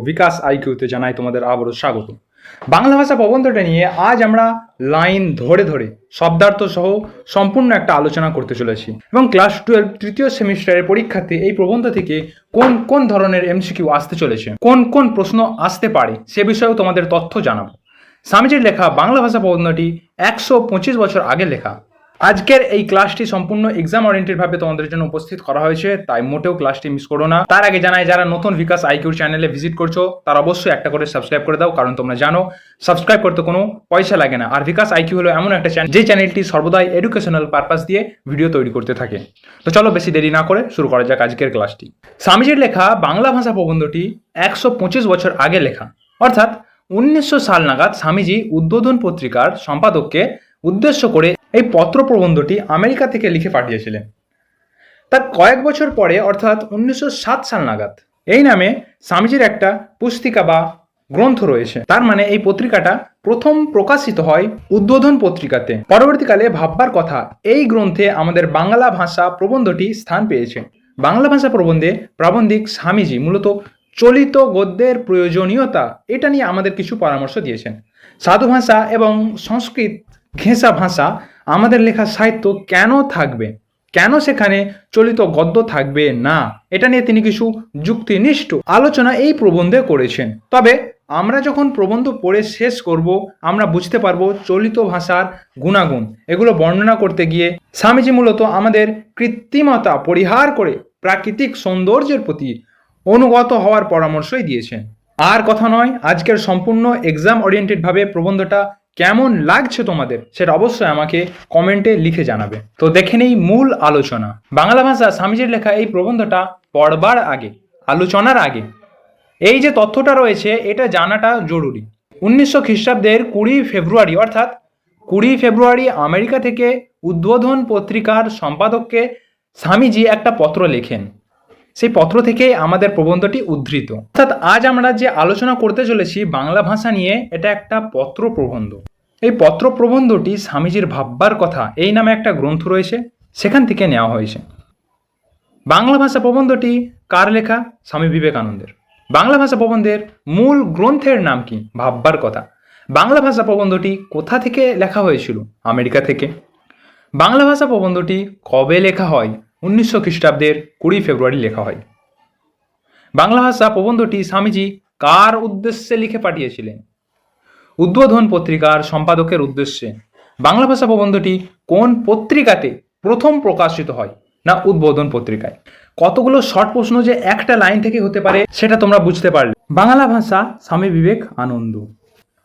বিকাশ আইকিউতে জানাই তোমাদের আবারও স্বাগত। বাংলা ভাষা প্রবন্ধটা নিয়ে আজ আমরা লাইন ধরে ধরে শব্দার্থ সহ সম্পূর্ণ একটা আলোচনা করতে চলেছি এবং ক্লাস 12 তৃতীয় সেমিস্টারের পরীক্ষাতে এই প্রবন্ধ থেকে কোন কোন ধরনের এমসিকিউ আসতে চলেছে, কোন কোন প্রশ্ন আসতে পারে সে বিষয়েও তোমাদের তথ্য জানাবো। স্বামীজির লেখা বাংলা ভাষা প্রবন্ধটি 125 বছর আগে লেখা। আজকের এই ক্লাসটি সম্পূর্ণ এক্সাম ওরিয়েন্টেড ভাবে তোমাদের জন্য উপস্থিত করা হয়েছে, তাই মোটেও ক্লাসটি মিস করো না। তার আগে জানাই, যারা নতুন বিকাশ আইকিউ চ্যানেলে ভিজিট করছো তারা অবশ্যই একটা করে সাবস্ক্রাইব করে দাও, কারণ তোমরা জানো সাবস্ক্রাইব করতে কোনো পয়সা লাগে না। আর বিকাশ আইকিউ হলো এমন একটা চ্যানেল যে চ্যানেলটি সর্বদাই এডুকেশনাল পারপাস দিয়ে ভিডিও তৈরি করতে থাকে। তো চলো বেশি দেরি না করে শুরু করা যাক আজকের ক্লাসটি। স্বামীজির লেখা বাংলা ভাষা প্রবন্ধটি 125 বছর আগে লেখা, অর্থাৎ 1900 সাল নাগাদ স্বামীজি উদ্বোধন পত্রিকার সম্পাদককে উদ্দেশ্য করে এই পত্র প্রবন্ধটি আমেরিকা থেকে লিখে পাঠিয়েছিলেন। তার কয়েক বছর পরে অর্থাৎ 1907 সাল নাগাদ এই নামে স্বামীজির একটা পুস্তিকা বা গ্রন্থ রয়েছে। তার মানে এই পত্রিকাটা প্রথম প্রকাশিত হয় উদ্বোধন পত্রিকাতে। পরবর্তীকালে ভাববার কথা এই গ্রন্থে আমাদের বাংলা ভাষা প্রবন্ধটি স্থান পেয়েছে। বাংলা ভাষা প্রবন্ধে প্রাবন্ধিক স্বামীজি মূলত চলিত গদ্যের প্রয়োজনীয়তা এটা নিয়ে আমাদের কিছু পরামর্শ দিয়েছেন। সাধু ভাষা এবং সংস্কৃত ঘেঁষা ভাষা আমাদের লেখা সাহিত্য কেন থাকবে, কেন সেখানে চলিত গদ্য থাকবে না, এটা নিয়ে তিনি কিছু যুক্তিনিষ্ঠ আলোচনা এই প্রবন্ধে করেছেন। তবে আমরা যখন প্রবন্ধ পড়ে শেষ করব আমরা বুঝতে পারবো চলিত ভাষার গুণাগুণ এগুলো বর্ণনা করতে গিয়ে স্বামীজি মূলত আমাদের কৃত্রিমতা পরিহার করে প্রাকৃতিক সৌন্দর্যের প্রতি অনুগত হওয়ার পরামর্শই দিয়েছেন। আর কথা নয়, আজকের সম্পূর্ণ এক্সাম ওরিয়েন্টেড ভাবে প্রবন্ধটা কেমন লাগছে তোমাদের সেটা অবশ্যই আমাকে কমেন্টে লিখে জানাবে। তো দেখে নেই মূল আলোচনা। বাংলা ভাষা স্বামীজির লেখা এই প্রবন্ধটা পড়বার আগে, আলোচনার আগে এই যে তথ্যটা রয়েছে এটা জানাটা জরুরি। 1900 খ্রিস্টাব্দের 20 ফেব্রুয়ারি অর্থাৎ 20 ফেব্রুয়ারি আমেরিকা থেকে উদ্বোধন পত্রিকার সম্পাদককে স্বামীজি একটা পত্র লেখেন। সেই পত্র থেকে আমাদের প্রবন্ধটি উদ্ধৃত। অর্থাৎ আজ আমরা যে আলোচনা করতে চলেছি বাংলা ভাষা নিয়ে, এটা একটা পত্র প্রবন্ধ। এই পত্র প্রবন্ধটি স্বামীজির ভাববার কথা এই নামে একটা গ্রন্থ রয়েছে, সেখান থেকে নেওয়া হয়েছে। বাংলা ভাষা প্রবন্ধটি কার লেখা? স্বামী বিবেকানন্দের। বাংলা ভাষা প্রবন্ধের মূল গ্রন্থের নাম কি? ভাববার কথা। বাংলা ভাষা প্রবন্ধটি কোথা থেকে লেখা হয়েছিল? আমেরিকা থেকে। বাংলা ভাষা প্রবন্ধটি কবে লেখা হয়? 1900 খ্রিস্টাব্দের 20 ফেব্রুয়ারি লেখা হয়। বাংলা ভাষা প্রবন্ধটি স্বামীজি কার উদ্দেশ্যে লিখে পাঠিয়েছিলেন? উদ্বোধন পত্রিকার সম্পাদকের উদ্দেশ্যে। বাংলা ভাষা প্রবন্ধটি কোন পত্রিকাতে প্রথম প্রকাশিত হয়? না উদ্বোধন পত্রিকায়। কতগুলো শর্ট প্রশ্ন যে একটা লাইন থেকে হতে পারে সেটা তোমরা বুঝতে পারলে। বাংলা ভাষা স্বামী বিবেকানন্দ।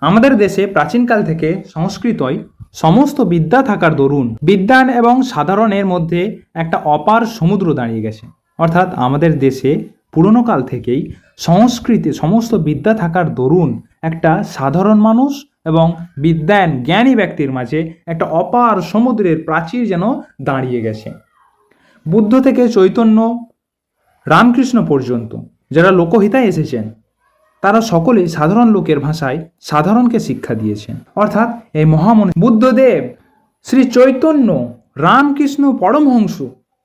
আমাদের দেশে প্রাচীনকাল থেকে সংস্কৃতই সমস্ত বিদ্যা থাকার দরুন বিজ্ঞান এবং সাধারণের মধ্যে একটা অপার সমুদ্র দাঁড়িয়ে গেছে। অর্থাৎ আমাদের দেশে পুরনো কাল থেকেই সংস্কৃতে সমস্ত বিদ্যা থাকার দরুন একটা সাধারণ মানুষ এবং বিদ্যান জ্ঞানী ব্যক্তির মাঝে একটা অপার সমুদ্রের প্রাচীর যেন দাঁড়িয়ে গেছে। বুদ্ধ থেকে চৈতন্য, রামকৃষ্ণ পর্যন্ত যারা লোকহিতায় এসেছেন তারা সকলেই সাধারণ লোকের ভাষায় সাধারণকে শিক্ষা দিয়েছেন। অর্থাৎ এই মহামনি বুদ্ধদেব, শ্রী চৈতন্য, রামকৃষ্ণ পরমহংস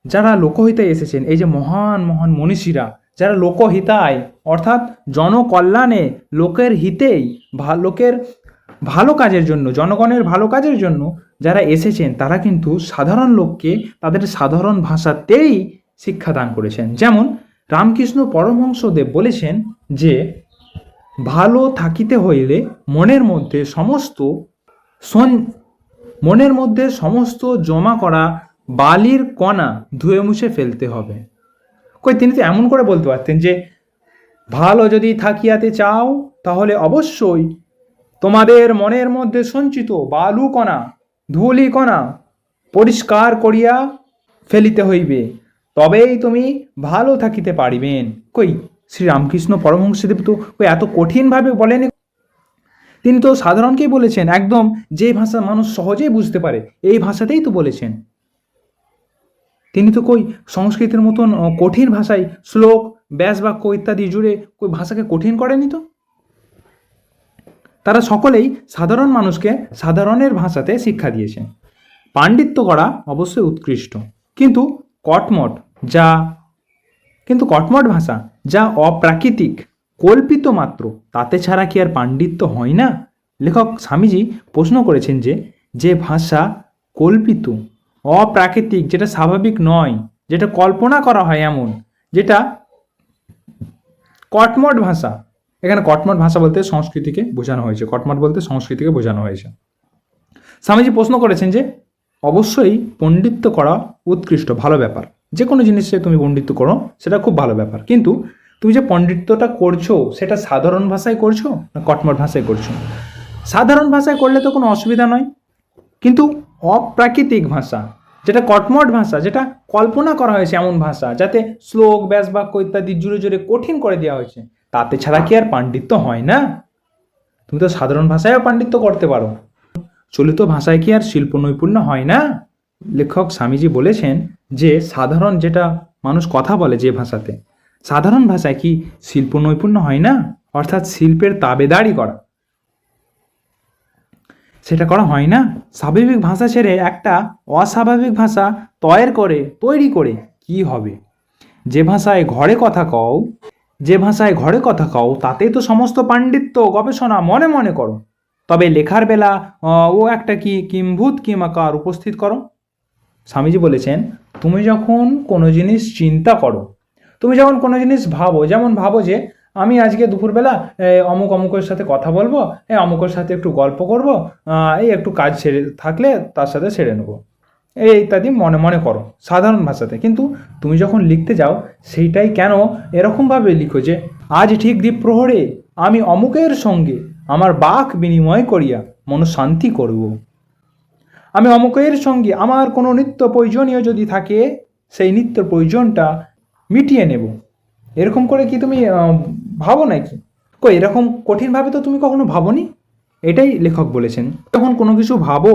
যারা লোকহিতায় এসেছেন, এই যে মহান মহান মনীষীরা যারা লোকহিতায় অর্থাৎ জনকল্যাণে লোকের হিতেই লোকের ভালো কাজের জন্য, জনগণের ভালো কাজের জন্য যারা এসেছেন তারা কিন্তু সাধারণ লোককে তাদের সাধারণ ভাষাতেই শিক্ষাদান করেছেন। যেমন রামকৃষ্ণ পরমহংসদেব বলেছেন যে ভালো থাকিতে হইলে মনের মধ্যে সমস্ত জমা করা বালির কণা ধুয়ে মুছে ফেলতে হবে। তিনি তো এমন করে বলতে পারতেন যে ভালো যদি থাকিয়াতে চাও তাহলে অবশ্যই তোমাদের মনের মধ্যে সঞ্চিত বালু কণা, ধুলি কণা পরিষ্কার করিয়া ফেলিতে হইবে, তবেই তুমি ভালো থাকিতে পারিবেন। শ্রী রামকৃষ্ণ পরমহংসদেব তো এত কঠিনভাবে বলেন, তিনি তো সাধারণকেই বলেছেন, একদম যে ভাষা মানুষ সহজেই বুঝতে পারে এই ভাষাতেই তো বলেছেন। তিনি তো সংস্কৃতের মতন কঠিন ভাষায় শ্লোক, ব্যাস বাক্য ইত্যাদি জুড়ে ভাষাকে কঠিন করেনি তো। তারা সকলেই সাধারণ মানুষকে সাধারণের ভাষাতে শিক্ষা দিয়েছেন। পাণ্ডিত্য করা অবশ্যই উৎকৃষ্ট, কিন্তু কটমট যা কিন্তু কটমট ভাষা যা অপ্রাকৃতিক, কল্পিত মাত্র, তাতে ছাড়া কি আর পাণ্ডিত্য হয় না? লেখক স্বামীজি প্রশ্ন করেছেন যে যে ভাষা কল্পিত, অপ্রাকৃতিক, যেটা স্বাভাবিক নয়, যেটা কল্পনা করা হয় এমন, যেটা কটমট ভাষা, এখানে কটমট ভাষা বলতে সংস্কৃতিকে বোঝানো হয়েছে, কটমট বলতে সংস্কৃতিকে বোঝানো হয়েছে। স্বামীজি প্রশ্ন করেছেন যে অবশ্যই পণ্ডিত্য করা উৎকৃষ্ট, ভালো ব্যাপার, যে কোনো জিনিসে তুমি পণ্ডিত্য করো সেটা খুব ভালো ব্যাপার, কিন্তু তুমি যে পণ্ডিত্যটা করছো সেটা সাধারণ ভাষায় করছো না কটমট ভাষায় করছো? সাধারণ ভাষায় করলে তো কোনো অসুবিধা নয়, কিন্তু অপ্রাকৃতিক ভাষা, যেটা কটমট ভাষা, যেটা কল্পনা করা হয়েছে এমন ভাষা, যাতে শ্লোক, ব্যাস, বাক্য ইত্যাদি জুড়ে জুড়ে কঠিন করে দেওয়া হয়েছে, তাতে ছাড়া কি আর পাণ্ডিত্য হয় না? তুমি তো সাধারণ ভাষায়ও পাণ্ডিত্য করতে পারো, চলিত ভাষায় কি আর শিল্প নৈপুণ্য হয় না? লেখক স্বামীজি বলেছেন যে সাধারণ, যেটা মানুষ কথা বলে যে ভাষাতে, সাধারণ ভাষায় কি শিল্প নৈপুণ্য হয় না? অর্থাৎ শিল্পের তাবেদারি করা, সেটা করা হয় না। স্বাভাবিক ভাষা ছেড়ে একটা অস্বাভাবিক ভাষা তৈরি করে কি হবে? যে ভাষায় ঘরে কথা কও তাতেই তো সমস্ত পাণ্ডিত্য গবেষণা মনে মনে করো, তবে লেখার বেলা ও একটা কিম্ভূত কিমাকার উপস্থিত করো। স্বামীজি বলেছেন তুমি যখন কোনো জিনিস চিন্তা করো, তুমি যখন কোনো জিনিস ভাবো, যেমন ভাবো যে আমি আজকে দুপুরবেলা অমুকের সাথে কথা বলবো, অমুকের সাথে একটু গল্প করবো, এই একটু কাজ সেরে থাকলে তার সাথে সেরে নেবো, এই ইত্যাদি মনে মনে করো সাধারণ ভাষাতে। কিন্তু তুমি যখন লিখতে যাও সেইটাই কেন এরকমভাবে লিখো যে আজ ঠিক দ্বীপ্রহরে আমি অমুকের সঙ্গে আমার বাক বিনিময় করিয়া মনশান্তি করব, আমি অমুকের সঙ্গে আমার কোনো নিত্য প্রয়োজনীয় যদি থাকে সেই নিত্য প্রয়োজনটা মিটিয়ে নেব। এরকম করে কি তুমি ভাবো নাকি? এরকম কঠিনভাবে তো তুমি কখনো ভাবোনি। এটাই লেখক বলেছেন, যখন কোনো কিছু ভাবো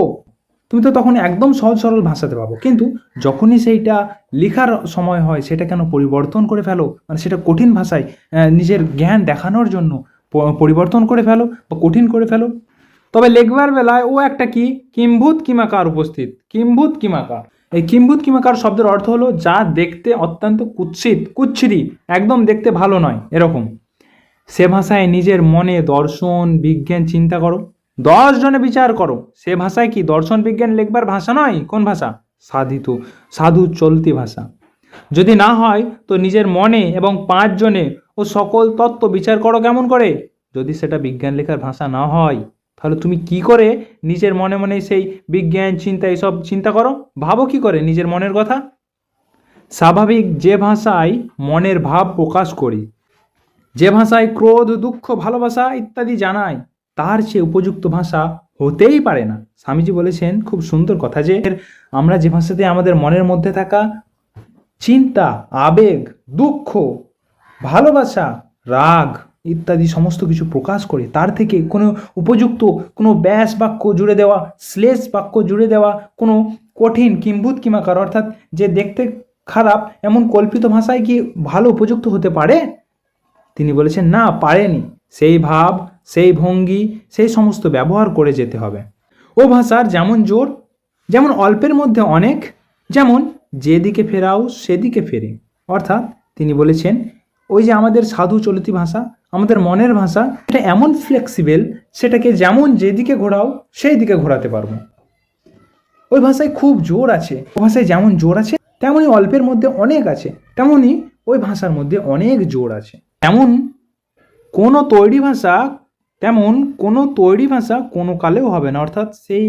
তুমি তো তখন একদম সহজ সরল ভাষাতে পাবো, কিন্তু যখনই সেইটা লেখার সময় হয় সেটা কেন পরিবর্তন করে ফেলো, মানে সেটা কঠিন ভাষায় নিজের জ্ঞান দেখানোর জন্য পরিবর্তন করে ফেলো বা কঠিন করে ফেলো। তবে লেখবার বেলায় ও একটা কিম্ভূত কিমাকার উপস্থিত। কিম্ভূত কিমাকার, এই কিম্ভূত কিমাকার শব্দের অর্থ হলো যা দেখতে অত্যন্ত কুৎসিত, একদম দেখতে ভালো নয় এরকম, সে ভাষায় নিজের মনে দর্শন বিজ্ঞান চিন্তা করো, 10 জনে বিচার করো, সে ভাষায় কি দর্শন বিজ্ঞান লিখবার ভাষা নয়? কোন ভাষা? সাধু চলতি ভাষা। যদি না হয় তো নিজের মনে এবং 5 জনে ও সকল তত্ত্ব বিচার করো। কেমন করে? যদি সেটা বিজ্ঞান লেখার ভাষা না হয় তাহলে তুমি কি করে নিজের মনে মনে সেই বিজ্ঞান চিন্তা এইসব চিন্তা করো, ভাবো কি করে নিজের মনের কথা? স্বাভাবিক যে ভাষায় মনের ভাব প্রকাশ করি, যে ভাষায় ক্রোধ, দুঃখ, ভালোবাসা ইত্যাদি জানায়, তার চেয়ে উপযুক্ত ভাষা হতেই পারে না। স্বামীজি বলেছেন খুব সুন্দর কথা যে আমরা যে ভাষাতে আমাদের মনের মধ্যে থাকা চিন্তা, আবেগ, দুঃখ, ভালোবাসা, রাগ ইত্যাদি সমস্ত কিছু প্রকাশ করি, তার থেকে কোনো উপযুক্ত কোনো ব্যাস বাক্য জুড়ে দেওয়া, শ্লেষ বাক্য জুড়ে দেওয়া, কোনো কঠিন কিম্ভূত কিমাকার অর্থাৎ যে দেখতে খারাপ এমন কল্পিত ভাষায় কি ভালো উপযুক্ত হতে পারে? তিনি বলেছেন না, পারেনি। সেই ভাব, সেই ভঙ্গি, সেই সমস্ত ব্যবহার করে যেতে হবে। ও ভাষার যেমন জোর, যেমন অল্পের মধ্যে অনেক, যেমন যেদিকে ফেরাও সেদিকে ফেরে। অর্থাৎ তিনি বলেছেন ওই যে আমাদের সাধু চলিত ভাষা, আমাদের মনের ভাষা, এটা এমন ফ্লেক্সিবল, সেটাকে যেমন যেদিকে ঘোরাও সেই দিকে ঘোরাতে পারবো। ওই ভাষায় খুব জোর আছে, ওই ভাষায় যেমন জোর আছে তেমনই অল্পের মধ্যে অনেক আছে, তেমনই ওই ভাষার মধ্যে অনেক জোর আছে। তেমন কোনো তৈরি ভাষা কোনো কালেও হবে না। অর্থাৎ সেই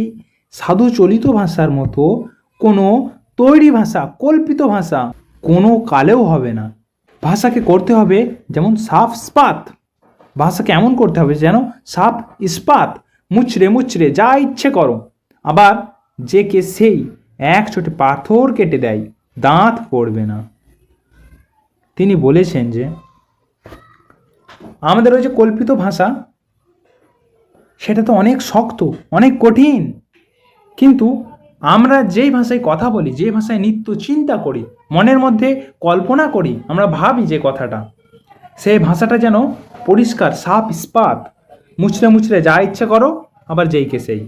সাধু চলিত ভাষার মতো কোনো তৈরি ভাষা, কল্পিত ভাষা কোনো কালেও হবে না। ভাষাকে করতে হবে যেমন সাফ ইস্পাত, ভাষাকে এমন করতে হবে যেন সাফ ইস্পাত, মুচড়ে মুচড়ে যা ইচ্ছে করো। আবার যে কে সেই এক চোটে পাথর কেটে দেয়, দাঁত পড়বে না। তিনি বলেছেন যে আমাদের ওই যে কল্পিত ভাষা সেটা তো অনেক শক্ত, অনেক কঠিন, কিন্তু আমরা যেই ভাষায় কথা বলি, যে ভাষায় নিত্য চিন্তা করি, মনের মধ্যে কল্পনা করি, আমরা ভাবি যে কথাটা, সেই ভাষাটা যেন পরিষ্কার, সাফ ইস্পাত, মুচড়ে মুচড়ে যা ইচ্ছে করো, আবার যেই কে সেই।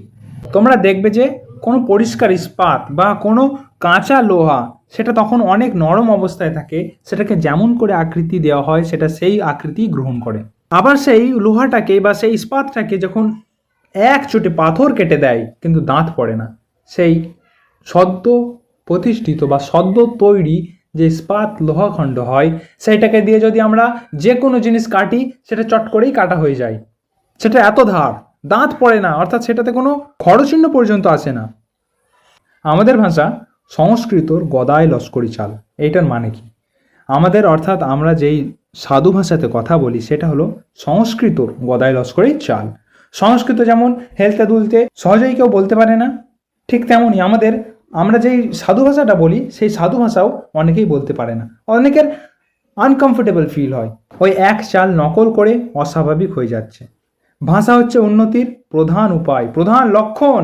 তোমরা দেখবে যে কোনো পরিষ্কার ইস্পাত বা কোনো কাঁচা লোহা সেটা তখন অনেক নরম অবস্থায় থাকে, সেটাকে যেমন করে আকৃতি দেওয়া হয় সেটা সেই আকৃতি গ্রহণ করে। আবার সেই লোহাটাকে বা সেই ইস্পাতটাকে যখন এক চোটে পাথর কেটে দেয় কিন্তু দাঁত পড়ে না, সেই সদ্য প্রতিষ্ঠিত বা সদ্য তৈরি যে ইস্পাত লোহাখণ্ড হয় সেইটাকে দিয়ে যদি আমরা যে কোনো জিনিস কাটি সেটা চট করেই কাটা হয়ে যায়, সেটা এত ধার, দাঁত পড়ে না, অর্থাৎ সেটাতে কোনো খড়চিহ্ন পর্যন্ত আসে না। আমাদের ভাষা সংস্কৃতর গদায় লস্করি চাল, এইটার মানে কি? আমাদের অর্থাৎ আমরা যেই সাধু ভাষাতে কথা বলি সেটা হলো সংস্কৃতর গদায় লস্করি চাল। সংস্কৃত যেমন হেলতে দুলতে সহজেই কেউ বলতে পারে না, ঠিক তেমনই আমরা যেই সাধু ভাষাটা বলি সেই সাধু ভাষাও অনেকেই বলতে পারে না, অনেকের আনকমফোর্টেবল ফিল হয়, ওই এক চাল নকল করে অস্বাভাবিক হয়ে যাচ্ছে। ভাষা হচ্ছে উন্নতির প্রধান উপায়, প্রধান লক্ষণ।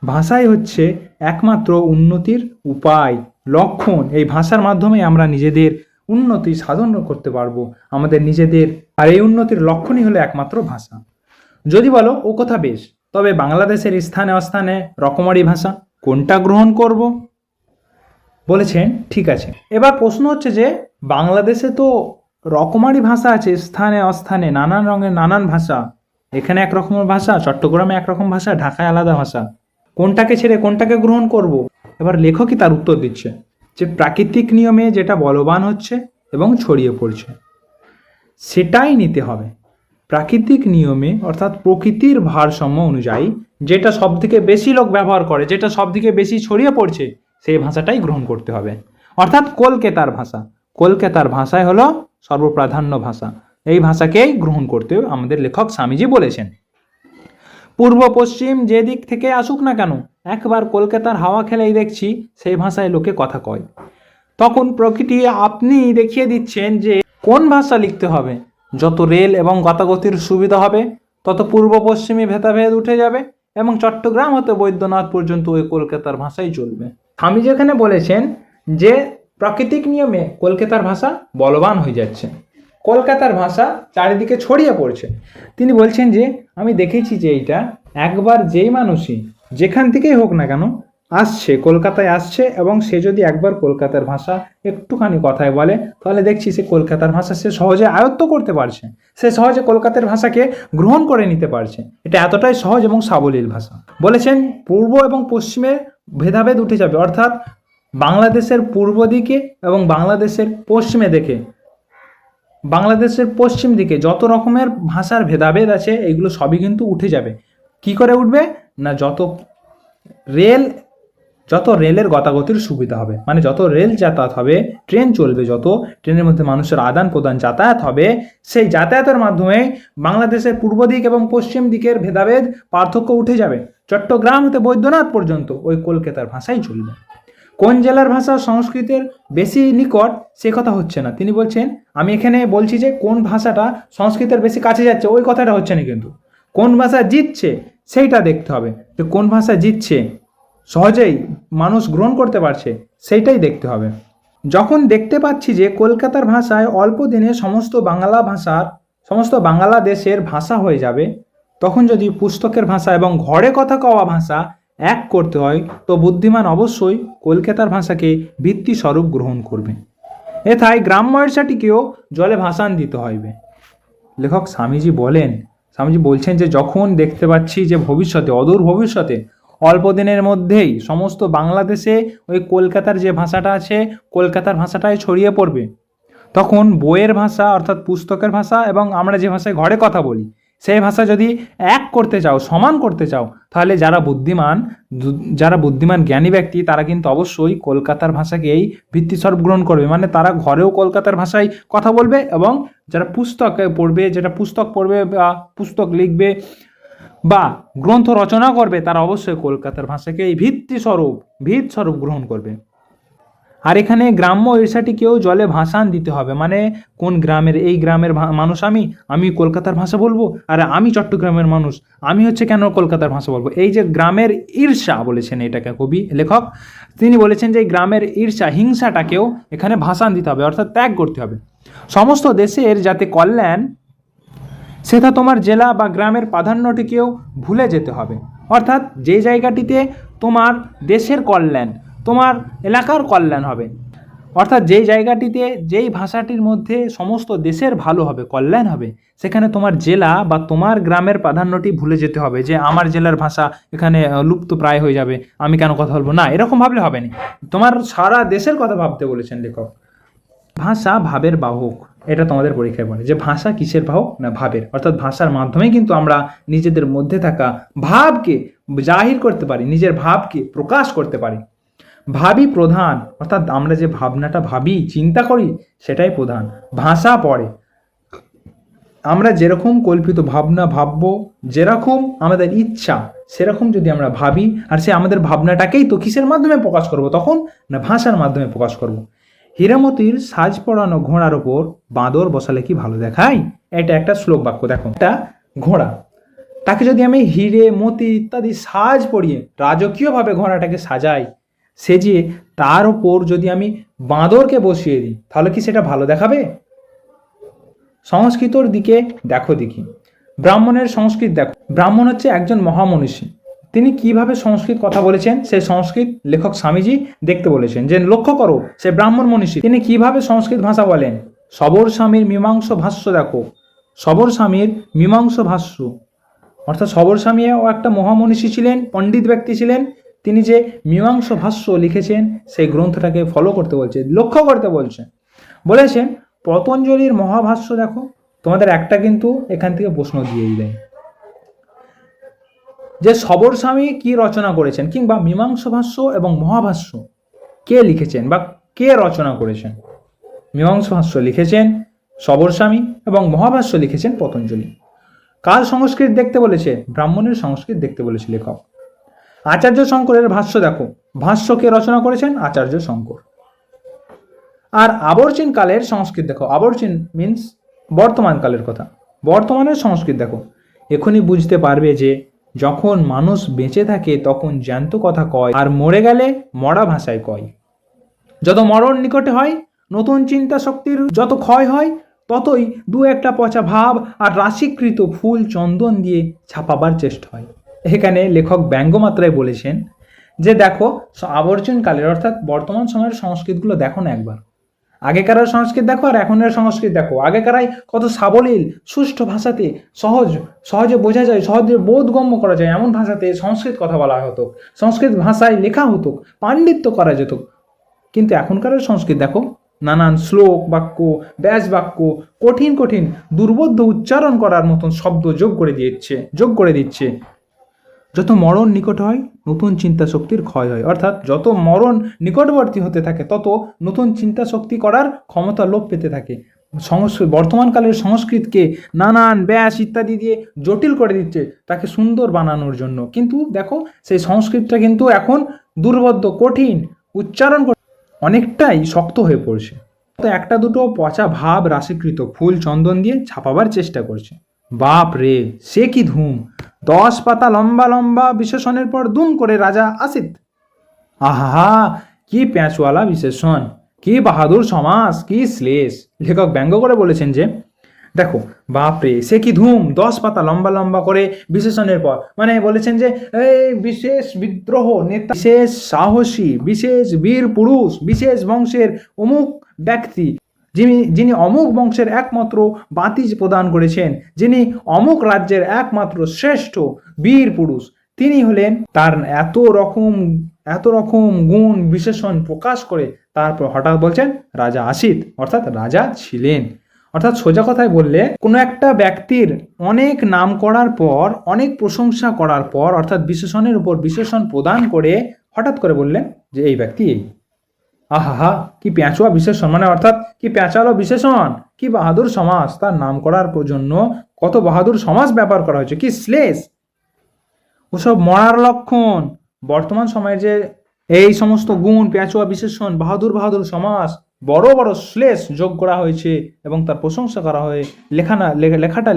ভাষাই হচ্ছে একমাত্র উন্নতির উপায়, লক্ষণ। এই ভাষার মাধ্যমে আমরা নিজেদের উন্নতি সাধন করতে পারবো, আমাদের নিজেদের। আর এই উন্নতির লক্ষণই হলো একমাত্র ভাষা। যদি বলো ও কথা বেশ, তবে বাংলাদেশের স্থানে অস্থানে রকমারি ভাষা, কোনটা গ্রহণ করব? বলেছেন ঠিক আছে। এবার প্রশ্ন হচ্ছে যে বাংলাদেশে তো রকমারি ভাষা আছে, স্থানে অস্থানে নানান রঙের নানান ভাষা, এখানে একরকমের ভাষা, চট্টগ্রামে একরকম ভাষা, ঢাকায় আলাদা ভাষা, কোনটাকে ছেড়ে কোনটাকে গ্রহণ করব? এবার লেখকই তার উত্তর দিচ্ছে যে প্রাকৃতিক নিয়মে যেটা বলবান হচ্ছে এবং ছড়িয়ে পড়ছে সেটাই নিতে হবে। প্রাকৃতিক নিয়মে অর্থাৎ প্রকৃতির ভারসাম্য অনুযায়ী যেটা সবথেকে বেশি লোক ব্যবহার করে, যেটা সবথেকে বেশি ছড়িয়ে পড়ছে, সেই ভাষাটাই গ্রহণ করতে হবে। অর্থাৎ কলকাতার ভাষা, কলকাতার ভাষায় হলো সর্বপ্রাধান্য ভাষা, এই ভাষাকেই গ্রহণ করতে আমাদের লেখক স্বামীজি বলেছেন। পূর্ব পশ্চিম যে দিক থেকে আসুক না কেন, একবার কলকাতার হাওয়া খেলেই দেখছি সেই ভাষায় লোকে কথা কয়। তখন প্রকৃতি আপনি দেখিয়ে দিচ্ছেন যে কোন ভাষা লিখতে হবে। যত রেল এবং গতাগতির সুবিধা হবে তত পূর্ব পশ্চিমে ভেদাভেদ উঠে যাবে এবং চট্টগ্রাম হতে বৈদ্যনাথ পর্যন্ত ওই কলকাতার ভাষাই চলবে। আমি যেখানে বলেছেন যে প্রাকৃতিক নিয়মে কলকাতার ভাষা বলবান হয়ে যাচ্ছে, কলকাতার ভাষা চারিদিকে ছড়িয়ে পড়ছে। তিনি বলছেন যে আমি দেখেছি যে এইটা একবার যেই মানুষই যেখান থেকেই হোক না কেন আসছে, কলকাতায় আসছে, এবং সে যদি একবার কলকাতার ভাষা একটুখানি কথায় বলে তাহলে দেখছি সে কলকাতার ভাষা সে সহজে আয়ত্ত করতে পারছে, সে সহজে কলকাতার ভাষাকে গ্রহণ করে নিতে পারছে। এটা এতটাই সহজ এবং সাবলীল ভাষা। বলেছেন পূর্ব এবং পশ্চিমের ভেদাভেদ উঠে যাবে, অর্থাৎ বাংলাদেশের পূর্ব দিকে এবং বাংলাদেশের পশ্চিমে দিকে, বাংলাদেশের পশ্চিম দিকে যত রকমের ভাষার ভেদাভেদ আছে এগুলো সবই কিন্তু উঠে যাবে। কি করে উঠবে না, যত রেলের গতাগতির সুবিধা হবে, মানে যত রেল যাতায়াত হবে, ট্রেন চলবে, যত ট্রেনের মধ্যে মানুষের আদান প্রদান যাতায়াত হবে, সেই যাতায়াতের মাধ্যমে বাংলাদেশের পূর্ব দিক এবং পশ্চিম দিকের ভেদাভেদ পার্থক্য উঠে যাবে। চট্টগ্রাম হতে বৈদ্যনাথ পর্যন্ত ওই কলকাতার ভাষাই চলবে। কোন জেলার ভাষা সংস্কৃতের বেশি নিকট সে কথা হচ্ছে না। তিনি বলছেন আমি এখানে বলছি যে কোন ভাষাটা সংস্কৃতের বেশি কাছে যাচ্ছে ওই কথাটা হচ্ছে না, কিন্তু কোন ভাষা জিতছে সেইটা দেখতে হবে, যে কোন ভাষা জিতছে সহজেই মানুষ গ্রহণ করতে পারছে সেইটাই দেখতে হবে। যখন দেখতে পাচ্ছি যে কলকাতার ভাষায় অল্প দিনে সমস্ত বাংলাদেশের ভাষা হয়ে যাবে, তখন যদি পুস্তকের ভাষা এবং ঘরে কথা কওয়া ভাষা এক করতে হয় তো বুদ্ধিমান অবশ্যই কলকাতার ভাষাকে ভিত্তি স্বরূপ গ্রহণ করবে। এথায় গ্রাম্য ভাষাটিকেও জলে ভাসান দিতে হইবে। লেখক স্বামীজি বলছেন যে যখন দেখতে পাচ্ছি যে ভবিষ্যতে, অদূর ভবিষ্যতে, অল্প দিনের মধ্যেই সমস্ত বাংলাদেশে ওই কলকাতার যে ভাষাটা আছে কলকাতার ভাষাটাই ছড়িয়ে পড়বে, তখন বইয়ের ভাষা অর্থাৎ পুস্তকের ভাষা এবং আমরা যে ভাষায় ঘরে কথা বলি সেই ভাষা যদি এক করতে চাও, সমান করতে চাও, তাহলে যারা বুদ্ধিমান জ্ঞানী ব্যক্তি তারা কিন্তু অবশ্যই কলকাতার ভাষাকেই ভিত্তিস্বরূপ গ্রহণ করবে। মানে তারা ঘরেও কলকাতার ভাষায় কথা বলবে এবং যারা পুস্তক পড়বে বা পুস্তক লিখবে বা গ্রন্থ রচনা করবে তারা অবশ্যই কলকাতার ভাষাকেই ভিতস্বরূপ গ্রহণ করবে। আর এখানে গ্রাম্য ঈর্ষাটিকেও জলে ভাসান দিতে হবে, মানে কোন গ্রামের, এই গ্রামের মানুষ আমি কলকাতার ভাষা বলবো, আর আমি চট্টগ্রামের মানুষ আমি কেন কলকাতার ভাষা বলবো। এই যে গ্রামের ঈর্ষা বলেছেন এটাকে লেখক, তিনি বলেছেন যে গ্রামের ঈর্ষা হিংসাটাকেও এখানে ভাসান দিতে হবে, অর্থাৎ ত্যাগ করতে হবে। সমস্ত দেশের যাতে কল্যাণ সেটা তোমার জেলা বা গ্রামের প্রাধান্যটিকেও ভুলে যেতে হবে, অর্থাৎ যে জায়গাটিতে তোমার দেশের কল্যাণ, তোমার এলাকার কল্যাণ হবে অর্থাৎ যেই জায়গাটিতে যেই ভাষাটির মধ্যে সমস্ত দেশের ভালো হবে, কল্যাণ হবে, সেখানে তোমার জেলা বা তোমার গ্রামের প্রাধান্যটি ভুলে যেতে হবে যে আমার জেলার ভাষা এখানে লুপ্ত প্রায় হয়ে যাবে, আমি কেন কথা বলবো না, এরকম ভাবলে হবে না। তোমার সারা দেশের কথা ভাবতে বলেছেন লেখক। ভাষা ভাবের বাহক, এটা তোমাদের পরীক্ষায় পড়ে যে ভাষা কিসের বাহক, না ভাবের। অর্থাৎ ভাষার মাধ্যমেই কিন্তু আমরা নিজেদের মধ্যে থাকা ভাবকে জাহির করতে পারি, নিজের ভাবকে প্রকাশ করতে পারি। ভাবই প্রধান, অর্থাৎ আমরা যে ভাবনাটা ভাবি, চিন্তা করি, সেটাই প্রধান। ভাষা পড়ে, আমরা যেরকম কল্পিত ভাবনা ভাববো, যেরকম আমাদের ইচ্ছা সেরকম যদি আমরা ভাবি, আর সে আমাদের ভাবনাটাকেই তো কিসের মাধ্যমে প্রকাশ করব তখন, না ভাষার মাধ্যমে প্রকাশ করব। হীরামতির সাজ পড়ানো ঘোড়ার ওপর বাঁদর বসালে কি ভালো দেখায়, এটা একটা শ্লোক বাক্য। দেখো, একটা ঘোড়া, তাকে যদি আমি হিরে মতি ইত্যাদি সাজ পরিয়ে রাজকীয়ভাবে ঘোড়াটাকে সাজাই, সেজিয়ে তার ওপর যদি আমি বাঁদরকে বসিয়ে দিই, তাহলে কি সেটা ভালো দেখাবে? সংস্কৃতর দিকে দেখো দেখি, ব্রাহ্মণের সংস্কৃত দেখো। ব্রাহ্মণ হচ্ছে একজন মহামনীষী, তিনি কিভাবে সংস্কৃত কথা বলেছেন, সেই সংস্কৃত লেখক স্বামীজি দেখতে বলেছেন যে লক্ষ্য করো, সে ব্রাহ্মণ মনীষী তিনি কিভাবে সংস্কৃত ভাষা বলেন। সবর স্বামীর মীমাংস ভাষ্য দেখো, সবর স্বামীর মীমাংস ভাষ্য, অর্থাৎ সবর স্বামীও একটা মহামনীষী ছিলেন, পণ্ডিত ব্যক্তি ছিলেন। তিনি যে মীমাংস ভাষ্য লিখেছেন সেই গ্রন্থটাকে ফলো করতে বলছে, লক্ষ্য করতে বলছে। বলেছেন পতঞ্জলির মহাভাষ্য দেখো, তোমাদের একটা কিন্তু এখান থেকে প্রশ্ন দিয়েই দেয় যে সবর স্বামী কি রচনা করেছেন, কিংবা মীমাংস ভাষ্য এবং মহাভাষ্য কে লিখেছেন বা কে রচনা করেছেন। মীমাংস ভাষ্য লিখেছেন সবর স্বামী এবং মহাভাষ্য লিখেছেন পতঞ্জলি। কার সংস্কৃত দেখতে বলেছে, ব্রাহ্মণের সংস্কৃত দেখতে বলেছে লেখক। আচার্য শঙ্করের ভাষ্য দেখো, ভাষ্য কে রচনা করেছেন, আচার্য শঙ্কর। আর আবর্চীন কালের সংস্কৃত দেখো, আবর্চীন মিন্স বর্তমান কালের কথা, বর্তমানের সংস্কৃত দেখো। এখনই বুঝতে পারবে যে যখন মানুষ বেঁচে থাকে তখন জ্যান্ত কথা কয়, আর মরে গেলে মরা ভাষায় কয়। যত মরণ নিকটে হয়, নতুন চিন্তা শক্তির যত ক্ষয় হয়, ততই দু একটা পচা ভাব আর রাশিকৃত ফুল চন্দন দিয়ে ছাপাবার চেষ্টা হয়। এখানে লেখক ব্যঙ্গমাত্রায় বলেছেন যে দেখো আবর্চন কালের অর্থাৎ বর্তমান সময়ের সংস্কৃতগুলো দেখো না একবার, আগেকার সংস্কৃত দেখো আর এখনের সংস্কৃত দেখো। আগেকারাই কত সাবলীল সুষ্ঠু ভাষাতে সহজে বোঝা যায়, সহজে বোধগম্য করা যায় এমন ভাষাতে সংস্কৃত কথা বলা হতো, সংস্কৃত ভাষায় লেখা হতো, পাণ্ডিত্য করা যেত। কিন্তু এখনকার সংস্কৃত দেখো, নানান শ্লোক বাক্য, ব্যাস বাক্য, কঠিন কঠিন দুর্বোধ্য উচ্চারণ করার মতন শব্দ যোগ করে দিচ্ছে। যত মরণ নিকট হয় নতুন চিন্তা শক্তির ক্ষয় হয়, অর্থাৎ যত মরণ নিকটবর্তী হতে থাকে তত নতুন চিন্তা শক্তি করার ক্ষমতা লোপ পেতে থাকে। বর্তমানকালের সংস্কৃতকে নানান ব্যাস ইত্যাদি দিয়ে জটিল করে দিচ্ছে তাকে সুন্দর বানানোর জন্য, কিন্তু দেখো সেই সংস্কৃতটা কিন্তু এখন দুর্বোধ্য, কঠিন, উচ্চারণ অনেকটাই শক্ত হয়ে পড়ছে। তো একটা দুটো পচা ভাব রাশিকৃত ফুল চন্দন দিয়ে ছাপাবার চেষ্টা করছে। বাপ রে, সে কি ধুম! 10 পাতা লম্বা লম্বা বিশেষণের পর দুম করে রাজা আসিত। আহা, কি প্যাঁচওয়ালা বিশেষণ, কি বাহাদুর সমাস, কি শ্লেষ! লেখক ব্যঙ্গ করে বলেছেন যে দেখো বাপরে, সে কি ধুম, 10 পাতা লম্বা লম্বা করে বিশেষণের পর, মানে বলেছেন যে এই বিশেষ বিদ্রোহ নেতা, বিশেষ সাহসী, বিশেষ বীর পুরুষ, বিশেষ বংশের অমুক ব্যক্তি, যিনি অমুক বংশের একমাত্র বাতিজ প্রদান করেছেন, যিনি অমুক রাজ্যের একমাত্র শ্রেষ্ঠ বীর পুরুষ, তিনি হলেন, তার এত রকম গুণ বিশেষণ প্রকাশ করে তারপর হঠাৎ বলছেন রাজা আসিত, অর্থাৎ রাজা ছিলেন। অর্থাৎ সোজা কথায় বললে কোনো একটা ব্যক্তির অনেক নাম করার পর, অনেক প্রশংসা করার পর, অর্থাৎ বিশেষণের উপর বিশেষণ প্রদান করে হঠাৎ করে বললেন যে এই ব্যক্তি এই। আহা, কি প্যাঁচুয়া বিশেষণ, মানে অর্থাৎ কি প্যাঁচালো বিশেষণ, কি বাহাদুর সমাস, তার নাম করার জন্য কত বাহাদুর সমাস ব্যবহার করা হয়েছে, কি শ্লেষ! ওসব মরার লক্ষণ। বর্তমান সময়ে যে এই সমস্ত গুণ, প্যাঁচুয়া বিশেষণ, বাহাদুর সমাস, বড় বড় শ্লেষ যোগ করা হয়েছে এবং তার প্রশংসা করা হয়ে লেখাটা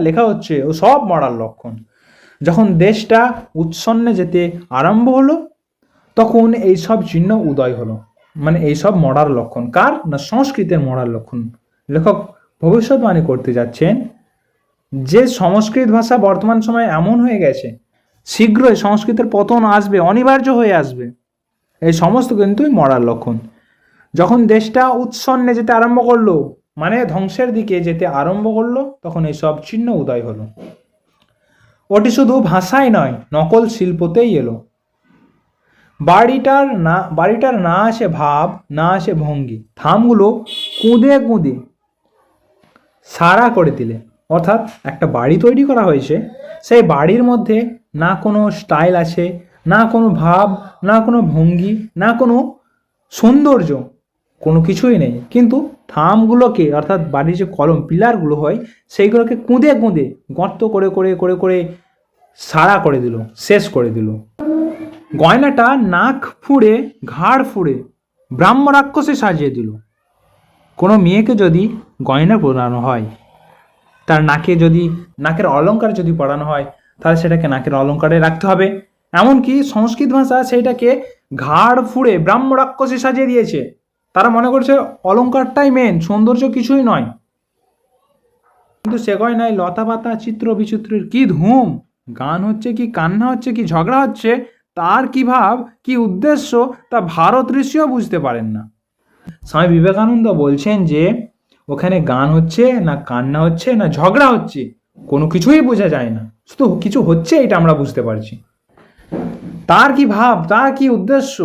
লেখা হচ্ছে, ও সব মরার লক্ষণ। যখন দেশটা উচ্ছন্নে যেতে আরম্ভ হলো তখন এই সব চিহ্ন উদয় হলো, মানে এই সব মরার লক্ষণ। কার? না সংস্কৃতের মরার লক্ষণ। লেখক ভবিষ্যৎবাণী করতে যাচ্ছেন যে সংস্কৃত ভাষা বর্তমান সময়ে এমন হয়ে গেছে, শীঘ্রই সংস্কৃতের পতন আসবে, অনিবার্য হয়ে আসবে। এই সমস্ত কিন্তু মরার লক্ষণ। যখন দেশটা উৎসন্নে যেতে আরম্ভ করলো, মানে ধ্বংসের দিকে যেতে আরম্ভ করলো, তখন এইসব চিহ্ন উদয় হলো। ওটি শুধু ভাষায় নয়, নকল শিল্পতেই এলো। বাড়িটার না আসে ভাব, না আসে ভঙ্গি, থামগুলো কুঁদে কুঁদে সারা করে দিলে। অর্থাৎ একটা বাড়ি তৈরি করা হয়েছে, সেই বাড়ির মধ্যে না কোনো স্টাইল আছে, না কোনো ভাব, না কোনো ভঙ্গি, না কোনো সৌন্দর্য, কোনো কিছুই নেই। কিন্তু থামগুলোকে, অর্থাৎ বাড়ির যে কলম পিলারগুলো হয়, সেইগুলোকে কুঁদে কুঁদে গর্ত করে করে করে করে সারা করে দিল, শেষ করে দিল। গয়নাটা নাক ফুঁড়ে ঘাড় ফুঁড়ে ব্রাহ্ম রাক্ষসে সাজিয়ে দিল। কোনো মেয়েকে যদি গয়না পরানো হয়, তার নাকে যদি নাকের অলংকার যদি পরানো হয়, তাহলে সেটাকে নাকের অলংকারে রাখতে হবে। এমনকি সংস্কৃত ভাষা সেইটাকে ঘাড় ফুঁড়ে ব্রাহ্ম রাক্ষসে সাজিয়ে দিয়েছে। তারা মনে করছে অলংকারটাই মেন, সৌন্দর্য কিছুই নয়। কিন্তু সে গয়নায় লতা পাতা চিত্র বিচিত্রের কি ধুম, গান হচ্ছে কি কান্না হচ্ছে কি ঝগড়া হচ্ছে, তার কি ভাব কি উদ্দেশ্য, তা ভারত ঋষিও বুঝতে পারেন না। স্বামী বিবেকানন্দ বলছেন যে ওখানে গান হচ্ছে না কান্না হচ্ছে না ঝগড়া হচ্ছে, কোনো কিছুই বোঝা যায় না, শুধু কিছু হচ্ছে এটা আমরা বুঝতে পারছি। তার কি ভাব, তার কি উদ্দেশ্য,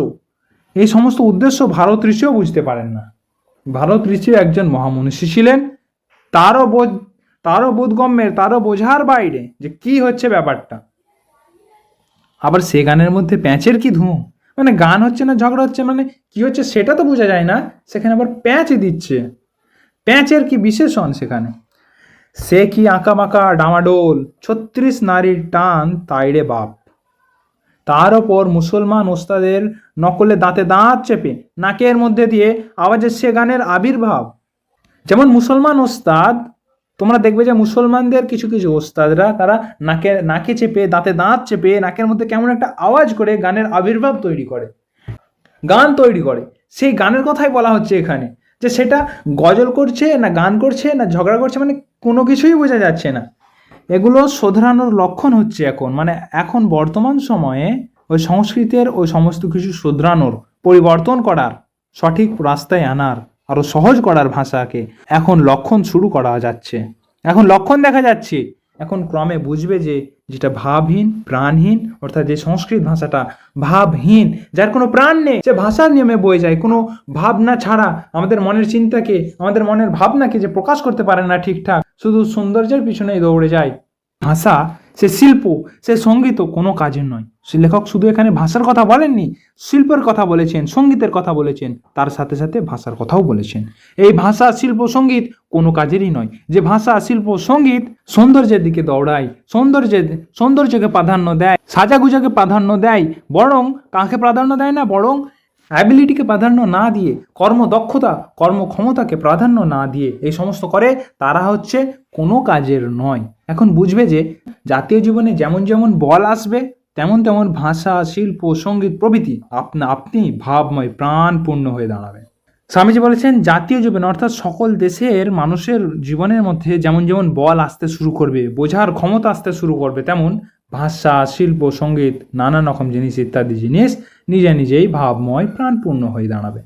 এই সমস্ত উদ্দেশ্য ভারত ঋষিও বুঝতে পারেন না। ভারত ঋষি একজন মহামনীষী ছিলেন, তারও বোধগম্যের, তারও বোঝার বাইরে যে কি হচ্ছে ব্যাপারটা। আবার সে গানের মধ্যে প্যাঁচের কি ধুম, মানে গান হচ্ছে না ঝগড়া হচ্ছে, মানে কি হচ্ছে সেটা তো বোঝা যায় না, সেখানে আবার প্যাঁচ দিচ্ছে। প্যাঁচের কি বিশেষণ সেখানে। সে কি আঁকা বাঁকা ডামাডোল, 36 নারীর টান তাইরে বাপ। তার ওপর মুসলমান ওস্তাদের নকলে দাঁতে দাঁত চেপে নাকের মধ্যে দিয়ে আওয়াজের সে গানের আবির্ভাব। যেমন মুসলমান ওস্তাদ, তোমরা দেখবে যে মুসলমানদের কিছু কিছু ওস্তাদরা তারা নাকে চেপে দাঁতে দাঁত চেপে নাকের মধ্যে কেমন একটা আওয়াজ করে গানের আবির্ভাব তৈরি করে, গান তৈরি করে। সেই গানের কথাই বলা হচ্ছে এখানে, যে সেটা গজল করছে না গান করছে না ঝগড়া করছে, মানে কোনো কিছুই বোঝা যাচ্ছে না। এগুলো শোধরানোর লক্ষণ হচ্ছে এখন, মানে এখন বর্তমান সময়ে ওই সংস্কৃতের ওই সমস্ত কিছু শোধরানোর, পরিবর্তন করার, সঠিক রাস্তায় আনার, আরও সহজ করার ভাষাকে এখন লক্ষণ শুরু করা যাচ্ছে, এখন লক্ষণ দেখা যাচ্ছে। এখন ক্রমে বুঝবে যে যেটা ভাবহীন প্রাণহীন, অর্থাৎ যে সংস্কৃত ভাষাটা ভাবহীন, যার কোনো প্রাণ নেই, সে ভাষার নিয়মে বয়ে যায়, কোনো ভাবনা ছাড়া আমাদের মনের চিন্তাকে, আমাদের মনের ভাবনাকে যে প্রকাশ করতে পারে না ঠিকঠাক, শুধু সৌন্দর্যের পিছনেই দৌড়ে যায়। ভাষা সে শিল্প, সে সঙ্গীত কোনো কাজের নয়। সে লেখক শুধু এখানে ভাষার কথা বলেননি, শিল্পের কথা বলেছেন, সঙ্গীতের কথা বলেছেন, তার সাথে সাথে ভাষার কথাও বলেছেন। এই ভাষা শিল্প সঙ্গীত কোনো কাজেরই নয়। যে ভাষা শিল্প সঙ্গীত সৌন্দর্যের দিকে দৌড়ায়, সৌন্দর্যকে প্রাধান্য দেয়, সাজাগুজাকে প্রাধান্য দেয়, বরং কাকে প্রাধান্য দেয় না, বরং অ্যাবিলিটিকে প্রাধান্য না দিয়ে, কর্মদক্ষতা কর্মক্ষমতাকে প্রাধান্য না দিয়ে এই সমস্ত করে, তারা হচ্ছে কোনো কাজের নয়। এখন বুঝবে যে জাতীয় জীবনে যেমন যেমন বল আসবে, তেমন তেমন ভাষা শিল্প সঙ্গীত প্রভৃতি আপনি ভাবময় প্রাণপূর্ণ হয়ে দাঁড়াবে। স্বামীজি বলেছেন জাতীয় জীবনে, অর্থাৎ সকল দেশের মানুষের জীবনের মধ্যে যেমন যেমন বল আসতে শুরু করবে, বোঝার ক্ষমতা আসতে শুরু করবে, তেমন ভাষা শিল্প সঙ্গীত নানান রকম জিনিস ইত্যাদি জিনিস নিজে নিজেই ভাবময় প্রাণপূর্ণ হয়ে দাঁড়াবে।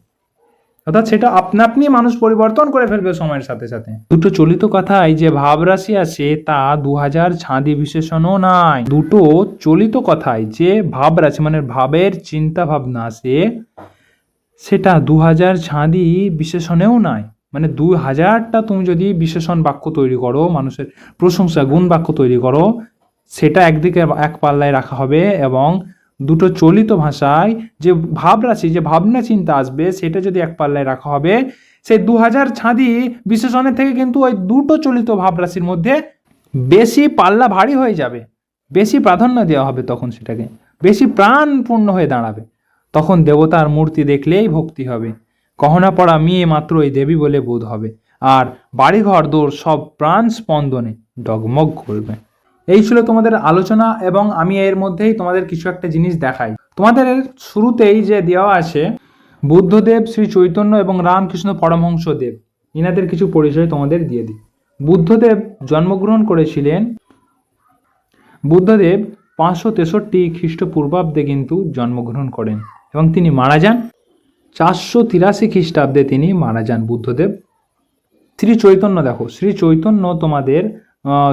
অর্থাৎ সেটা আপনি মানুষ পরিবর্তন করে ফেলবে সময়ের সাথে সাথে। দুটো চলিত কথায় যে ভাব রাশি আছে তা 2000 ছাঁদি বিশেষণও নাই। দুটো চলিত কথায় যে ভাব রাশি মানে ভাবের চিন্তা ভাবনা আছে, সেটা 2000 ছাঁদি বিশেষণেও নাই। মানে 2000টা তুমি যদি বিশেষণ বাক্য তৈরি করো, মানুষের প্রশংসা গুণ বাক্য তৈরি করো, সেটা একদিকে এক পাল্লায় রাখা হবে, এবং দুটো চলিত ভাষায় যে ভাবরাশি যে ভাবনা চিন্তা আসবে সেটা যদি এক পাল্লায় রাখা হবে, সেই 2000 ছাঁদি বিশেষণের থেকে কিন্তু ওই দুটো চলিত ভাবরাশির মধ্যে বেশি পাল্লা ভারী হয়ে যাবে, বেশি প্রাধান্য দেওয়া হবে, তখন সেটাকে বেশি প্রাণপূর্ণ হয়ে দাঁড়াবে। তখন দেবতার মূর্তি দেখলেই ভক্তি হবে, গহনা পড়া মেয়ে মাত্রই দেবী বলে বোধ হবে, আর বাড়িঘর দোর সব প্রাণ স্পন্দনে ডগমগ করবে। এই ছিল তোমাদের আলোচনা, এবং আমি এর মধ্যেই তোমাদের কিছু একটা জিনিস দেখাই। তোমাদের শুরুতেই যে দেওয়া আছে বুদ্ধদেব, শ্রী চৈতন্য এবং রামকৃষ্ণ পরমহংস দেব, এনাদের কিছু পরিচয় তোমাদের দিয়ে দিই। বুদ্ধদেব জন্মগ্রহণ করেছিলেন, বুদ্ধদেব 563 খ্রিস্টপূর্বাব্দে কিন্তু জন্মগ্রহণ করেন, এবং তিনি মারা যান 483 খ্রিস্টাব্দে তিনি মারা যান বুদ্ধদেব। শ্রী চৈতন্য দেখো, শ্রী চৈতন্য তোমাদের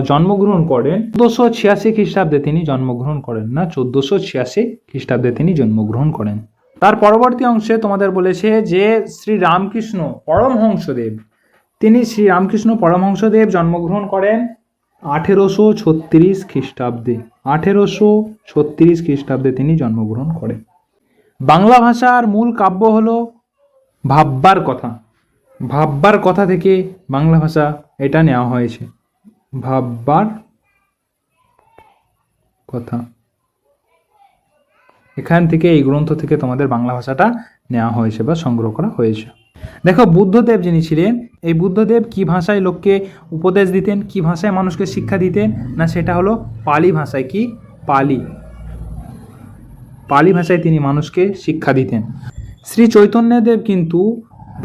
জন্মগ্রহণ করেন 1486 খ্রিস্টাব্দে তিনি জন্মগ্রহণ করেন, না 1486 খ্রিস্টাব্দে তিনি জন্মগ্রহণ করেন। তার পরবর্তী অংশে তোমাদের বলেছে যে শ্রী রামকৃষ্ণ পরমহংসদেব, তিনি শ্রী রামকৃষ্ণ পরমহংসদেব জন্মগ্রহণ করেন 1836 খ্রিস্টাব্দে। 1836 খ্রিস্টাব্দে তিনি জন্মগ্রহণ করেন। বাংলা ভাষার মূল কাব্য হলো ভাববার কথা। ভাববার কথা থেকে বাংলা ভাষা এটা নেওয়া হয়েছে, ভাববার কথা। এখান থেকে এই গ্রন্থ থেকে তোমাদের বাংলা ভাষাটা নেওয়া হয়েছে বা সংগ্রহ করা হয়েছে। দেখো বুদ্ধদেব যিনি ছিলেন, এই বুদ্ধদেব কি ভাষায় লোককে উপদেশ দিতেন, কি ভাষায় মানুষকে শিক্ষা দিতেন, না সেটা হলো পালি ভাষায়। কি পালি ভাষায় তিনি মানুষকে শিক্ষা দিতেন। শ্রী চৈতন্যদেব কিন্তু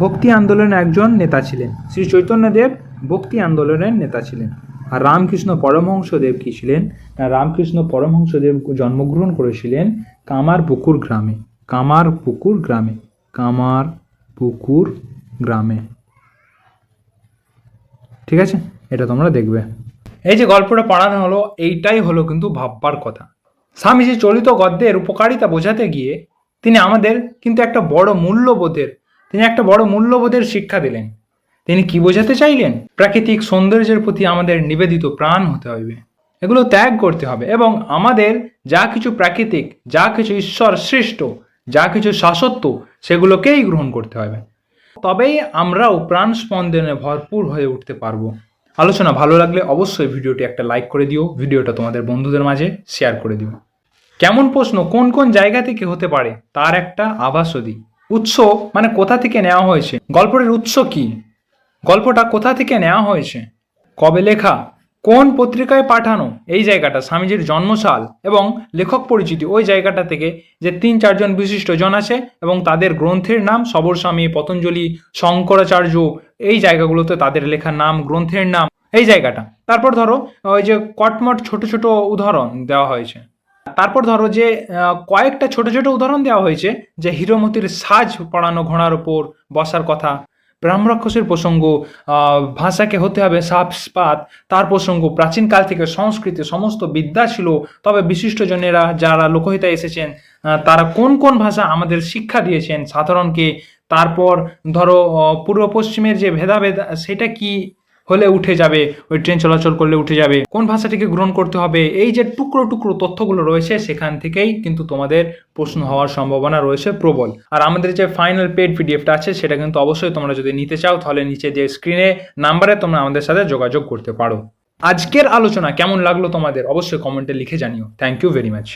ভক্তি আন্দোলনের একজন নেতা ছিলেন। শ্রী চৈতন্যদেব ভক্তি আন্দোলনের নেতা ছিলেন। আর রামকৃষ্ণ পরমহংসদেব কি ছিলেন, না রামকৃষ্ণ পরমহংসদেব জন্মগ্রহণ করেছিলেন কামারপুকুর গ্রামে। কামারপুকুর গ্রামে। ঠিক আছে, এটা তোমরা দেখবে। এই যে গল্পটা পড়ানো হলো, এইটাই হলো কিন্তু ভাববার কথা। স্বামীজি চলিত গদ্যের উপকারিতা বোঝাতে গিয়ে তিনি আমাদের কিন্তু একটা বড় মূল্যবোধের শিক্ষা দিলেন। তিনি কি বোঝাতে চাইলেন? প্রাকৃতিক সৌন্দর্যের প্রতি আমাদের নিবেদিত প্রাণ হতে হবে, এগুলো ত্যাগ করতে হবে, এবং আমাদের যা কিছু প্রাকৃতিক, যা কিছু ঈশ্বর সৃষ্ট, যা কিছু শাশ্বত, সেগুলোকেই গ্রহণ করতে হবে। তবেই আমরাও প্রাণ স্পন্দনে ভরপুর হয়ে উঠতে পারবো। আলোচনা ভালো লাগলে অবশ্যই ভিডিওটি একটা লাইক করে দিও, ভিডিওটা তোমাদের বন্ধুদের মাঝে শেয়ার করে দিও। কেমন প্রশ্ন কোন কোন জায়গা থেকে হতে পারে তার একটা আভাসও দিই। উৎস মানে কোথা থেকে নেওয়া হয়েছে, গল্পের উৎস কি, গল্পটা কোথা থেকে নেওয়া হয়েছে, কবে লেখা, কোন পত্রিকায় পাঠানো, এই জায়গাটা, স্বামীজির জন্মসাল এবং লেখক পরিচিতি, ওই জায়গাটা থেকে যে 3-4 জন বিশিষ্ট জন আছে এবং তাদের গ্রন্থের নাম সবর স্বামী, পতঞ্জলি, শঙ্করাচার্য, এই জায়গাগুলোতে তাদের লেখার নাম, গ্রন্থের নাম, এই জায়গাটা। তারপর ধরো ওই যে কটমট ছোট ছোট উদাহরণ দেওয়া হয়েছে। তারপর ধরো যে কয়েকটা ছোট ছোট উদাহরণ দেওয়া হয়েছে, যে হীরমতির সাজ পড়ানো ঘোড়ার ওপর বসার কথা, ব্রাহ্মরাক্ষসের প্রসঙ্গ, ভাষাকে হতে হবে সাপস্পাত, তার প্রসঙ্গ, প্রাচীনকাল থেকে সংস্কৃতে সমস্ত বিদ্যা ছিল, তবে বিশিষ্টজনেরা যারা লোকহিতায় এসেছেন তারা কোন কোন ভাষা আমাদের শিক্ষা দিয়েছেন সাধারণকে। তারপর ধরো পূর্ব পশ্চিমের যে ভেদাভেদ, সেটা কি হলে উঠে যাবে, ওই ট্রেন চলাচল করলে উঠে যাবে, কোন ভাষাটিকে গ্রহণ করতে হবে, এই যে টুকরো টুকরো তথ্যগুলো রয়েছে, সেখান থেকেই কিন্তু তোমাদের প্রশ্ন হওয়ার সম্ভাবনা রয়েছে প্রবল। আর আমাদের যে ফাইনাল পেড পিডিএফটা আছে, সেটা কিন্তু অবশ্যই তোমরা যদি নিতে চাও, তাহলে নিচে যে স্ক্রিনে নাম্বারে তোমরা আমাদের সাথে যোগাযোগ করতে পারো। আজকের আলোচনা কেমন লাগলো তোমাদের অবশ্যই কমেন্টে লিখে জানিও। Thank you very much.